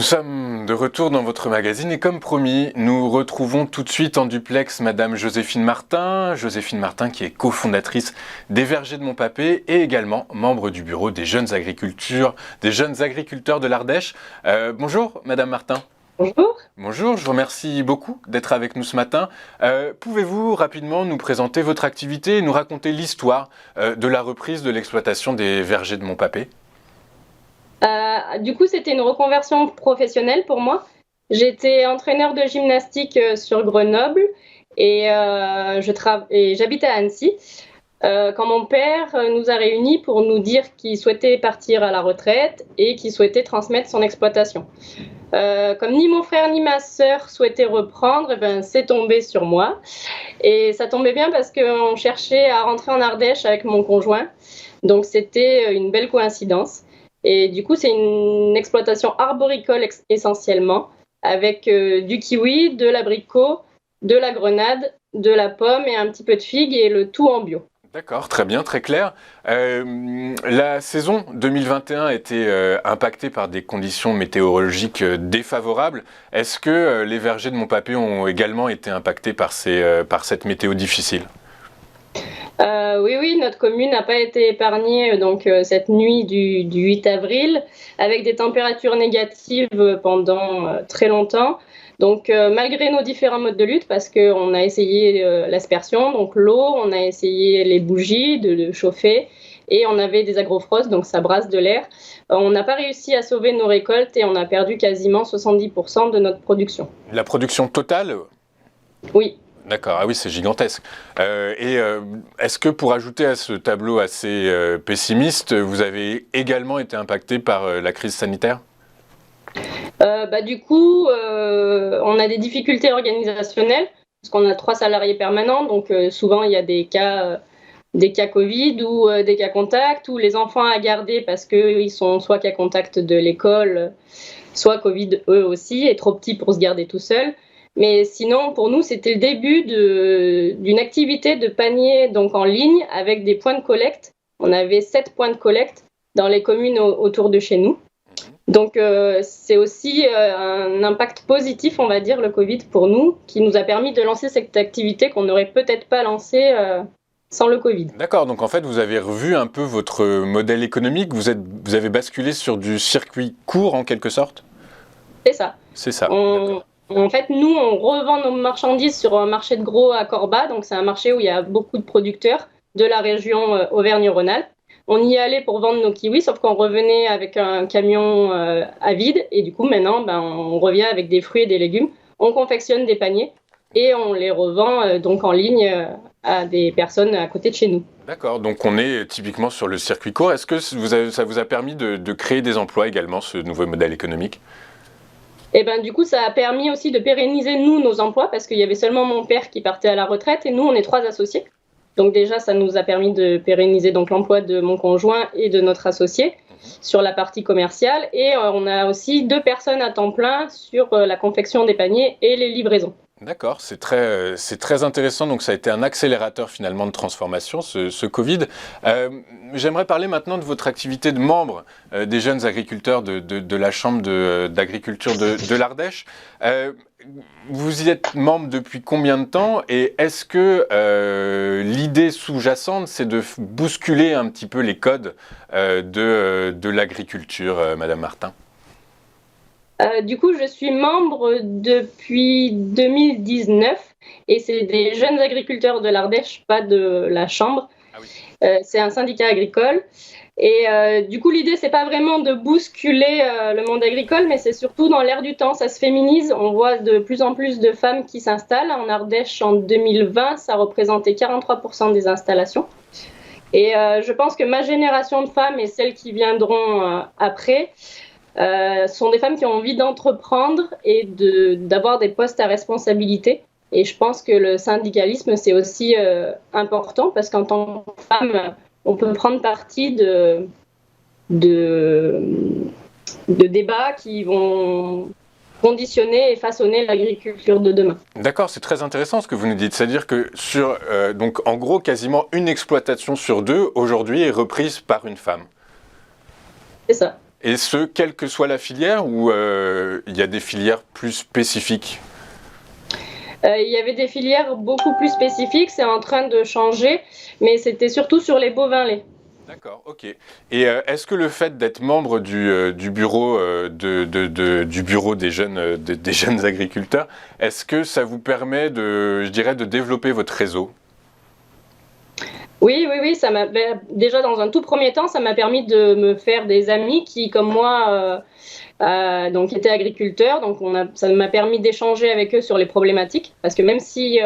sommes de retour dans votre magazine et comme promis, nous retrouvons tout de suite en duplex Madame Joséphine Martin. Joséphine Martin qui est cofondatrice des Vergers de Montpapé et également membre du bureau des jeunes agriculteurs de l'Ardèche. Bonjour Madame Martin. Bonjour. Bonjour, je vous remercie beaucoup d'être avec nous ce matin. Pouvez-vous rapidement nous présenter votre activité et nous raconter l'histoire de la reprise de l'exploitation des Vergers de Montpapé ? Du coup, c'était une reconversion professionnelle pour moi. J'étais entraîneur de gymnastique sur Grenoble et j'habitais à Annecy. Quand mon père nous a réunis pour nous dire qu'il souhaitait partir à la retraite et qu'il souhaitait transmettre son exploitation. Comme ni mon frère ni ma sœur souhaitaient reprendre, c'est tombé sur moi. Et ça tombait bien parce qu'on cherchait à rentrer en Ardèche avec mon conjoint. Donc c'était une belle coïncidence. Et du coup, c'est une exploitation arboricole essentiellement, avec du kiwi, de l'abricot, de la grenade, de la pomme et un petit peu de figue, et le tout en bio. D'accord, très bien, très clair. La saison 2021 a été impactée par des conditions météorologiques défavorables. Est-ce que les vergers de Montpapé ont également été impactés par cette météo difficile ? Oui, notre commune n'a pas été épargnée cette nuit du 8 avril, avec des températures négatives pendant très longtemps. Donc, malgré nos différents modes de lutte, parce qu'on a essayé l'aspersion, donc l'eau, on a essayé les bougies de chauffer, et on avait des agrofrosts, donc ça brasse de l'air. On n'a pas réussi à sauver nos récoltes et on a perdu quasiment 70% de notre production. La production totale ? Oui. D'accord, ah oui, c'est gigantesque. Est-ce que pour ajouter à ce tableau assez pessimiste, vous avez également été impacté par la crise sanitaire ? Du coup, on a des difficultés organisationnelles, parce qu'on a 3 salariés permanents, donc souvent il y a des cas Covid ou des cas contacts, ou les enfants à garder parce qu'ils sont soit cas contact de l'école, soit Covid eux aussi, et trop petits pour se garder tout seuls. Mais sinon, pour nous, c'était le début d'une activité de panier donc en ligne avec des points de collecte. On avait 7 points de collecte dans les communes autour de chez nous. Donc, c'est aussi un impact positif, on va dire, le Covid pour nous, qui nous a permis de lancer cette activité qu'on n'aurait peut-être pas lancée sans le Covid. D'accord, donc en fait, vous avez revu un peu votre modèle économique, vous avez basculé sur du circuit court en quelque sorte ? C'est ça. C'est ça. En fait, nous, on revend nos marchandises sur un marché de gros à Corba. Donc, c'est un marché où il y a beaucoup de producteurs de la région Auvergne-Rhône-Alpes. On y allait pour vendre nos kiwis, sauf qu'on revenait avec un camion à vide. Et du coup, maintenant, on revient avec des fruits et des légumes. On confectionne des paniers et on les revend donc en ligne à des personnes à côté de chez nous. D'accord, donc on est typiquement sur le circuit court. Est-ce que ça vous a permis de créer des emplois également, ce nouveau modèle économique ? Et du coup, ça a permis aussi de pérenniser, nous, nos emplois, parce qu'il y avait seulement mon père qui partait à la retraite, et nous, on est 3 associés. Donc déjà, ça nous a permis de pérenniser donc, l'emploi de mon conjoint et de notre associé sur la partie commerciale. Et on a aussi 2 personnes à temps plein sur la confection des paniers et les livraisons. D'accord, c'est très intéressant. Donc ça a été un accélérateur finalement de transformation, ce Covid. J'aimerais parler maintenant de votre activité de membre des jeunes agriculteurs de la Chambre d'agriculture de l'Ardèche. Vous y êtes membre depuis combien de temps et est-ce que l'idée sous-jacente, c'est de bousculer un petit peu les codes de l'agriculture, Madame Martin ? Du coup, je suis membre depuis 2019 et c'est des jeunes agriculteurs de l'Ardèche, pas de la Chambre. Ah oui. C'est un syndicat agricole. Et du coup, l'idée, c'est pas vraiment de bousculer le monde agricole, mais c'est surtout dans l'air du temps. Ça se féminise. On voit de plus en plus de femmes qui s'installent. En Ardèche, en 2020, ça représentait 43% des installations. Et je pense que ma génération de femmes et celles qui viendront après sont des femmes qui ont envie d'entreprendre et d'avoir des postes à responsabilité. Et je pense que le syndicalisme, c'est aussi important parce qu'en tant que femme, on peut prendre parti de débats qui vont conditionner et façonner l'agriculture de demain. D'accord, c'est très intéressant ce que vous nous dites. C'est-à-dire que donc en gros, quasiment une exploitation sur 2 aujourd'hui est reprise par une femme. C'est ça. et ce, quelle que soit la filière, ou il y a des filières plus spécifiques? Il y avait des filières beaucoup plus spécifiques, c'est en train de changer, mais c'était surtout sur les bovins laits. D'accord, ok. Et est-ce que le fait d'être membre du bureau, du bureau des jeunes agriculteurs, est-ce que ça vous permet je dirais, de développer votre réseau? Oui, oui, oui, déjà dans un tout premier temps, ça m'a permis de me faire des amis qui, comme moi, donc étaient agriculteurs. Donc ça m'a permis d'échanger avec eux sur les problématiques, parce que même si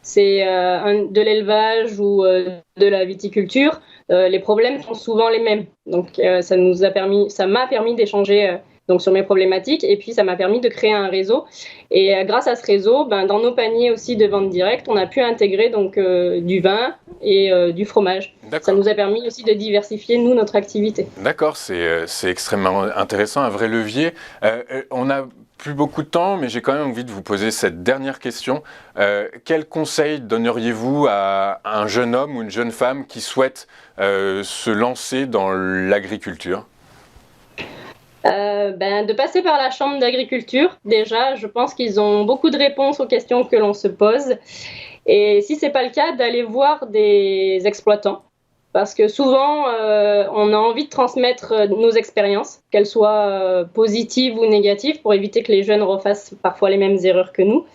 c'est de l'élevage ou de la viticulture, les problèmes sont souvent les mêmes. Donc ça m'a permis d'échanger donc sur mes problématiques, et puis ça m'a permis de créer un réseau. Et grâce à ce réseau, dans nos paniers aussi de vente directe, on a pu intégrer donc du vin et du fromage. Ça nous a permis aussi de diversifier, nous, notre activité. D'accord, c'est extrêmement intéressant, un vrai levier. On n'a plus beaucoup de temps, mais j'ai quand même envie de vous poser cette dernière question. Quel conseil donneriez-vous à un jeune homme ou une jeune femme qui souhaite se lancer dans l'agriculture? De passer par la chambre d'agriculture, déjà, je pense qu'ils ont beaucoup de réponses aux questions que l'on se pose. Et si ce n'est pas le cas, d'aller voir des exploitants. Parce que souvent, on a envie de transmettre nos expériences, qu'elles soient positives ou négatives, pour éviter que les jeunes refassent parfois les mêmes erreurs que nous.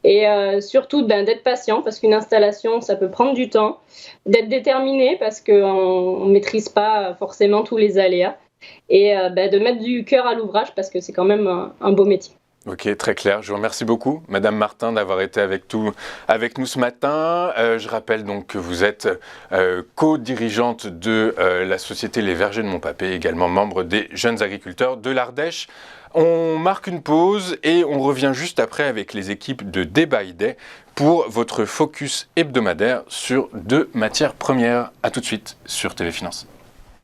Et surtout d'être patient, parce qu'une installation, ça peut prendre du temps. D'être déterminé, parce qu'on ne maîtrise pas forcément tous les aléas. Et de mettre du cœur à l'ouvrage, parce que c'est quand même un beau métier. Ok, très clair. Je vous remercie beaucoup, Madame Martin, d'avoir été avec nous ce matin. Je rappelle donc que vous êtes co-dirigeante de la société Les Vergers de Montpapé, également membre des jeunes agriculteurs de l'Ardèche. On marque une pause et on revient juste après avec les équipes de Day by Day pour votre focus hebdomadaire sur 2 matières premières. A tout de suite sur TV Finance.